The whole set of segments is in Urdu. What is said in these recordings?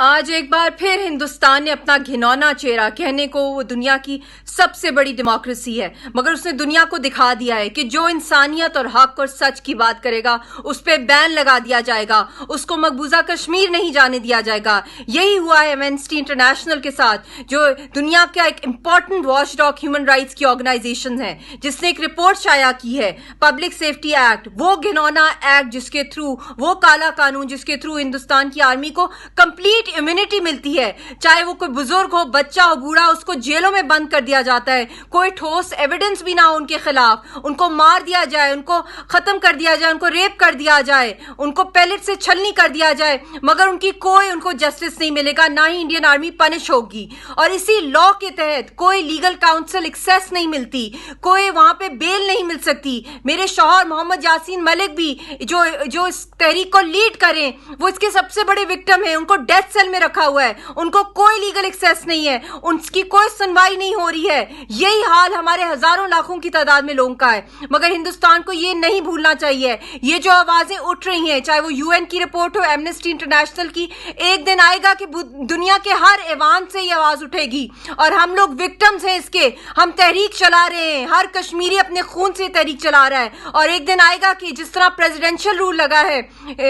آج ایک بار پھر ہندوستان نے اپنا گھنونا چہرہ کہنے کو وہ دنیا کی سب سے بڑی ڈیموکریسی ہے، مگر اس نے دنیا کو دکھا دیا ہے کہ جو انسانیت اور حق اور سچ کی بات کرے گا اس پہ بین لگا دیا جائے گا، اس کو مقبوضہ کشمیر نہیں جانے دیا جائے گا۔ یہی ہوا ہے ایمنسٹی انٹرنیشنل کے ساتھ، جو دنیا کا ایک important watch dog human rights کی آرگنائزیشن ہے، جس نے ایک رپورٹ شائع کی ہے پبلک سیفٹی ایکٹ، وہ گھنونا ایکٹ جس کے تھرو، وہ کالا قانون جس کے تھرو ہندوستان کی آرمی کو کمپلیٹ امیونٹی ملتی ہے، چاہے وہ کوئی بزرگ ہو، بچہ ہو، بوڑھا، اس کو جیلوں میں بند کر دیا جاتا ہے، کوئی ٹھوس ایویڈنس بھی نہ ہو ان کے خلاف، ان کو مار دیا جائے، ان کو ختم کر دیا جائے، ان کو ریپ کر دیا جائے، ان کو پیلٹ سے چھلنی کر دیا جائے، مگر ان کو جسٹس نہیں ملے گا، نہ ہی انڈین آرمی پنش ہوگی۔ اور اسی لا کے تحت کوئی لیگل کاؤنسل ایکسیس نہیں ملتی، کوئی وہاں پہ بیل نہیں مل سکتی۔ میرے شوہر محمد یاسین ملک بھی جو اس تحریک کو لیڈ کریں، وہ اس کے سب سے بڑے وکٹم ہیں، ان کو ڈیتھ سیل میں رکھا ہوا ہے، ان کو کوئی لیگل ایکسیس نہیں ہے، ان کی کوئی سنوائی نہیں ہو رہی ہے۔ یہی حال ہمارے ہزاروں لاکھوں کی تعداد میں لوگوں کا ہے، مگر ہندوستان کو یہ نہیں بھولنا چاہیے۔ یہ جو آوازیں اٹھ رہی ہیں، چاہے وہ UN کی رپورٹ ہو، ایمنسٹی انٹرنیشنل کی، ایک دن آئے گا کہ دنیا کے ہر ایوان سے یہ آواز اٹھے گی، اور ہم لوگ وکٹمز ہیں اس کے، ہم تحریک چلا رہے ہیں، ہر کشمیری اپنے خون سے تحریک چلا رہا ہے، اور ایک دن آئے گا کہ جس طرح پریزیڈنشل رول لگا ہے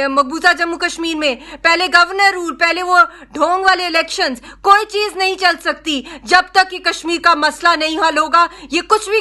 مقبوضہ جموں کشمیر میں، پہلے گورنر رول، پہلے وہ ڈھونگ والے الیکشنز، کوئی چیز نہیں چل سکتی جب تک کہ کشمیر کا مسئلہ نہیں حل ہوگا۔ یہ کچھ بھی